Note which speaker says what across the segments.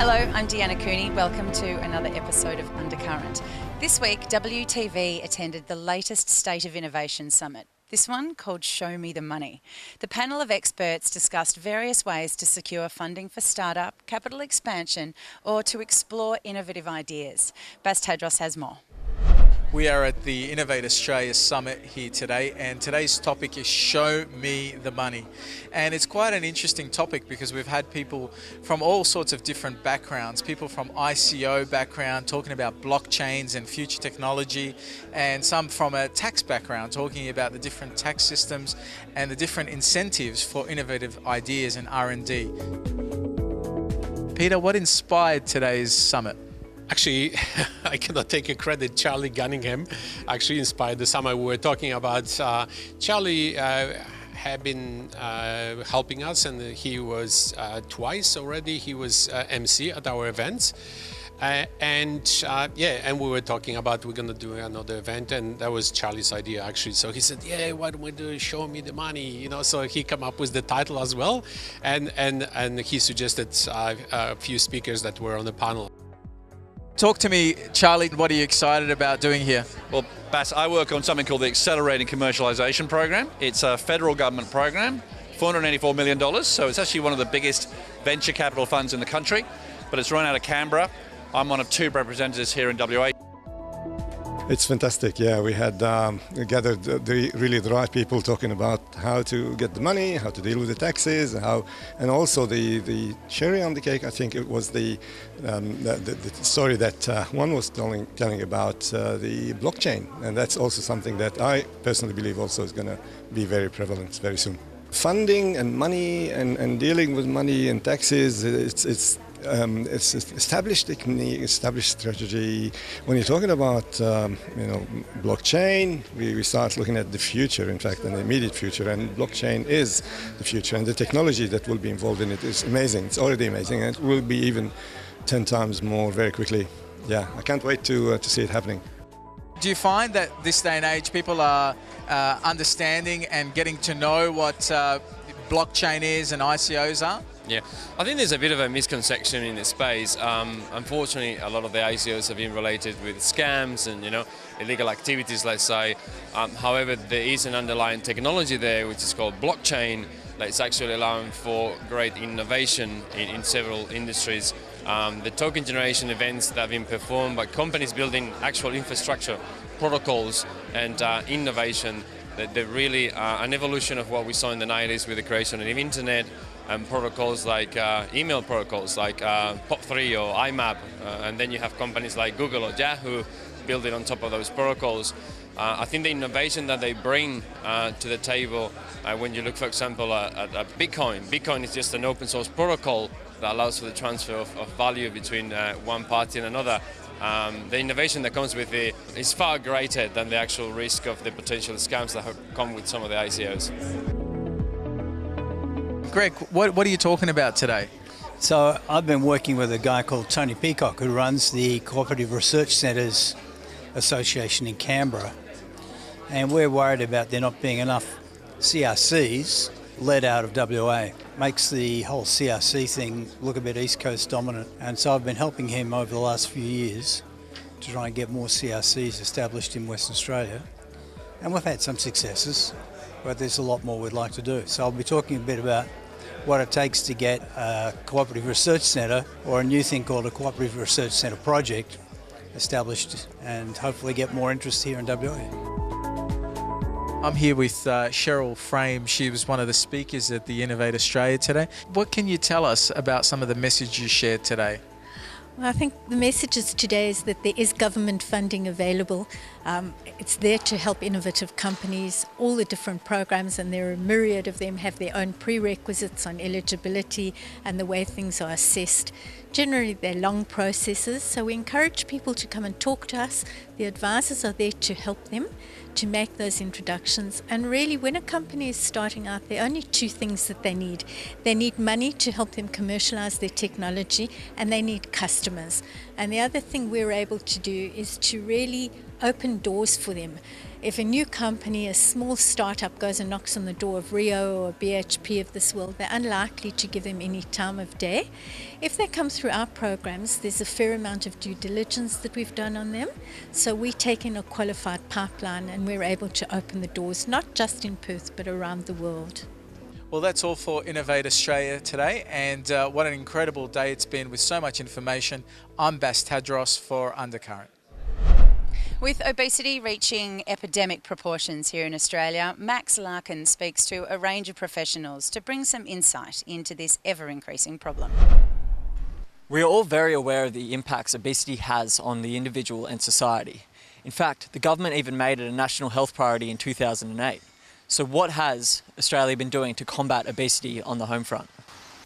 Speaker 1: Hello, I'm Deanna Cooney. Welcome to another episode of Undercurrent. This week, WTV attended the latest State of Innovation Summit. This one called Show Me the Money. The panel of experts discussed various ways to secure funding for startup, capital expansion, or to explore innovative ideas. Bas Tadros has more.
Speaker 2: We are at the Innovate Australia Summit here today, and today's topic is Show Me the Money. And it's quite an interesting topic because we've had people from all sorts of different backgrounds, people from ICO background talking about blockchains and future technology, and some from a tax background talking about the different tax systems and the different incentives for innovative ideas and R&D. Peter, what inspired today's summit?
Speaker 3: Actually, I cannot take a credit. Charlie Gunningham actually inspired the summit we were talking about. Charlie had been helping us, and he was twice already. He was MC at our events. And we were talking about we're going to do another event, and that was Charlie's idea actually. So he said, "Yeah, why don't we do Show Me the Money?" You know, so he came up with the title as well, and he suggested a few speakers that were on the panel.
Speaker 2: Talk to me, Charlie, what are you excited about doing here?
Speaker 4: Well, Bas, I work on something called the Accelerating Commercialisation Program. It's a federal government program, $484 million, so it's actually one of the biggest venture capital funds in the country, but it's run out of Canberra. I'm one of two representatives here in WA.
Speaker 5: It's fantastic, yeah. We had gathered the right people talking about how to get the money, how to deal with the taxes, and also the cherry on the cake. I think it was the story that one was telling about the blockchain, and that's also something that I personally believe also is going to be very prevalent very soon. Funding and money and dealing with money and taxes, it's established technique, established strategy. When you're talking about blockchain, we start looking at the future, in fact, and the immediate future, and blockchain is the future, and the technology that will be involved in it is amazing. It's already amazing, and it will be even 10 times more very quickly. Yeah, I can't wait to see it happening.
Speaker 2: Do you find that this day and age people are understanding and getting to know what blockchain is and ICOs are?
Speaker 6: Yeah, I think there's a bit of a misconception in this space. Unfortunately, a lot of the ICOs have been related with scams and illegal activities, let's say. However, there is an underlying technology there which is called blockchain that's actually allowing for great innovation in several industries. The token generation events that have been performed by companies building actual infrastructure, protocols and innovation, they're really an evolution of what we saw in the 90s with the creation of the internet and protocols like email protocols like POP3 or IMAP, and then you have companies like Google or Yahoo building on top of those protocols. I think the innovation that they bring to the table, when you look, for example, at Bitcoin is just an open source protocol that allows for the transfer of value between one party and another. The innovation that comes with it is far greater than the actual risk of the potential scams that have come with some of the ICOs.
Speaker 2: Greg, what are you talking about today?
Speaker 7: So I've been working with a guy called Tony Peacock who runs the Cooperative Research Centres Association in Canberra, and we're worried about there not being enough CRCs led out of WA. Makes the whole CRC thing look a bit East Coast dominant, and so I've been helping him over the last few years to try and get more CRCs established in Western Australia, and we've had some successes, but there's a lot more we'd like to do. So I'll be talking a bit about what it takes to get a cooperative research centre or a new thing called a cooperative research centre project established, and hopefully get more interest here in WA.
Speaker 2: I'm here with Cheryl Frame. She was one of the speakers at the Innovate Australia today. What can you tell us about some of the messages you shared today?
Speaker 8: Well, I think the messages today is that there is government funding available. It's there to help innovative companies. All the different programs, and there are a myriad of them, have their own prerequisites on eligibility and the way things are assessed. Generally, they're long processes, so we encourage people to come and talk to us. The advisors are there to help them to make those introductions. And really, when a company is starting out, there are only two things that they need. They need money to help them commercialize their technology, and they need customers. And the other thing we're able to do is to really open doors for them. If a new company, a small startup goes and knocks on the door of Rio or BHP of this world, they're unlikely to give them any time of day. If they come through our programs, there's a fair amount of due diligence that we've done on them. So we take in a qualified pipeline and we're able to open the doors, not just in Perth, but around the world.
Speaker 2: Well, that's all for Innovate Australia today, and what an incredible day it's been with so much information. I'm Bas Tadros for Undercurrent.
Speaker 1: With obesity reaching epidemic proportions here in Australia, Max Larkin speaks to a range of professionals to bring some insight into this ever-increasing problem.
Speaker 9: We are all very aware of the impacts obesity has on the individual and society. In fact, the government even made it a national health priority in 2008. So what has Australia been doing to combat obesity on the home front?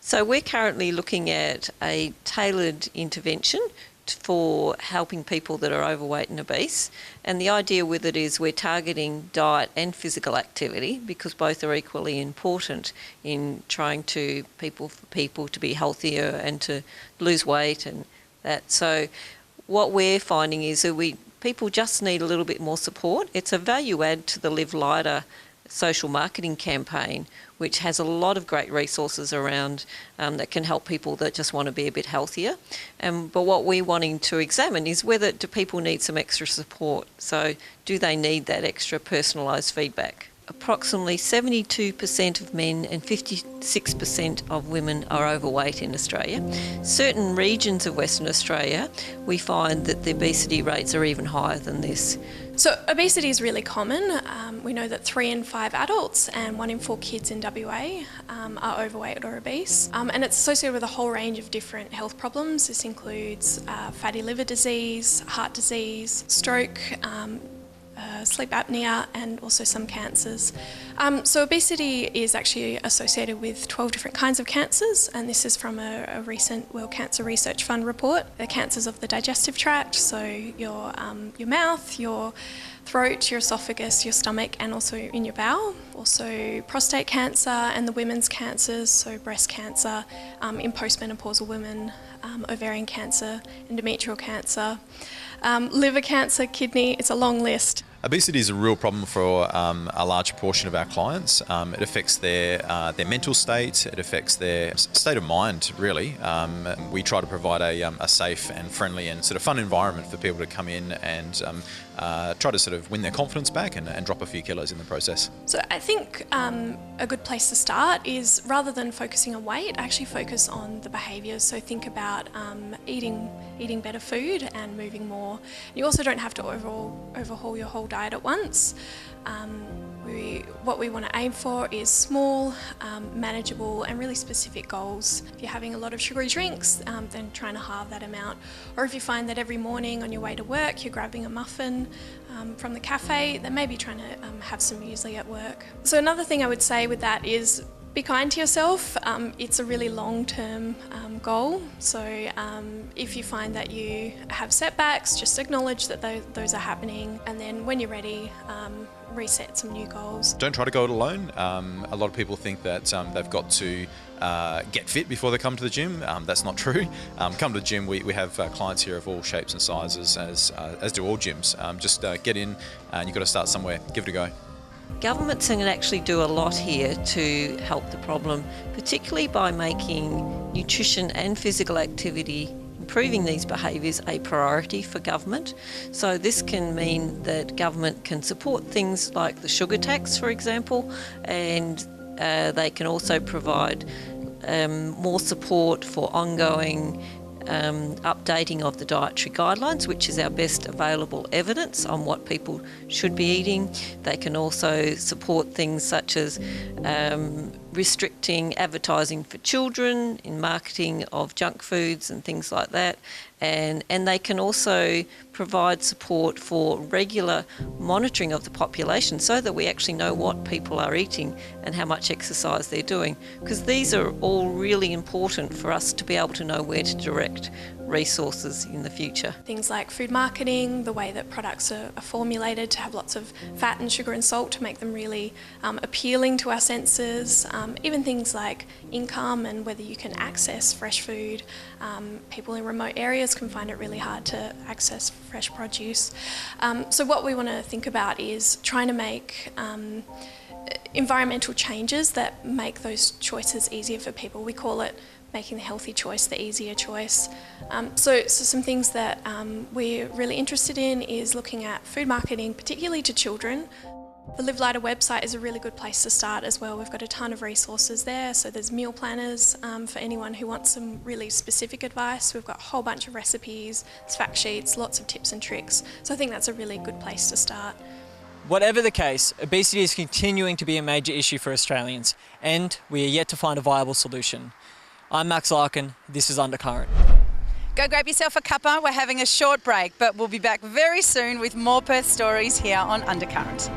Speaker 10: So we're currently looking at a tailored intervention for helping people that are overweight and obese, and the idea with it is we're targeting diet and physical activity because both are equally important in trying to people to be healthier and to lose weight and that. So what we're finding is that people just need a little bit more support. It's a value add to the Live Lighter social marketing campaign, which has a lot of great resources around that can help people that just want to be a bit healthier. But what we're wanting to examine is whether do people need some extra support. So do they need that extra personalised feedback? Approximately 72% of men and 56% of women are overweight in Australia. Certain regions of Western Australia, we find that the obesity rates are even higher than this.
Speaker 11: So obesity is really common. We know that 3 in 5 adults and 1 in 4 kids in WA are overweight or obese. And it's associated with a whole range of different health problems. This includes fatty liver disease, heart disease, stroke, sleep apnea, and also some cancers. So obesity is actually associated with 12 different kinds of cancers, and this is from a recent World Cancer Research Fund report. The cancers of the digestive tract, so your mouth, your throat, your esophagus, your stomach, and also in your bowel. Also prostate cancer and the women's cancers, so breast cancer, in postmenopausal women, ovarian cancer, endometrial cancer, liver cancer, kidney. It's a long list.
Speaker 12: Obesity is a real problem for a large portion of our clients. It affects their mental state, it affects their state of mind, really. We try to provide a safe and friendly and sort of fun environment for people to come in and try to sort of win their confidence back and drop a few kilos in the process.
Speaker 11: So I think a good place to start is, rather than focusing on weight, actually focus on the behaviours. So think about eating better food and moving more. You also don't have to overhaul your whole diet at once. What we want to aim for is small, manageable and really specific goals. If you're having a lot of sugary drinks, then trying to halve that amount. Or if you find that every morning on your way to work you're grabbing a muffin from the cafe, then maybe trying to have some muesli at work. So another thing I would say with that is be kind to yourself. It's a really long-term goal. So if you find that you have setbacks, just acknowledge that those are happening, and then when you're ready, reset some new goals.
Speaker 12: Don't try to go it alone. A lot of people think that they've got to get fit before they come to the gym. That's not true. Come to the gym. We have clients here of all shapes and sizes, as do all gyms. Just get in, and you've got to start somewhere. Give it a go.
Speaker 10: Governments can actually do a lot here to help the problem, particularly by making nutrition and physical activity, improving these behaviours, a priority for government. So this can mean that government can support things like the sugar tax, for example, and they can also provide more support for ongoing updating of the dietary guidelines, which is our best available evidence on what people should be eating. They can also support things such as restricting advertising for children in marketing of junk foods and things like that. And they can also provide support for regular monitoring of the population so that we actually know what people are eating and how much exercise they're doing, because these are all really important for us to be able to know where to direct resources in the future.
Speaker 11: Things like food marketing, the way that products are formulated to have lots of fat and sugar and salt to make them really appealing to our senses, even things like income and whether you can access fresh food. People in remote areas can find it really hard to access fresh produce. So what we want to think about is trying to make environmental changes that make those choices easier for people. We call it making the healthy choice the easier choice. So some things that we're really interested in is looking at food marketing, particularly to children. The Live Lighter website is a really good place to start as well. We've got a ton of resources there. So there's meal planners for anyone who wants some really specific advice. We've got a whole bunch of recipes, there's fact sheets, lots of tips and tricks. So I think that's a really good place to start.
Speaker 9: Whatever the case, obesity is continuing to be a major issue for Australians, and we are yet to find a viable solution. I'm Max Larkin, this is Undercurrent.
Speaker 1: Go grab yourself a cuppa, we're having a short break, but we'll be back very soon with more Perth stories here on Undercurrent.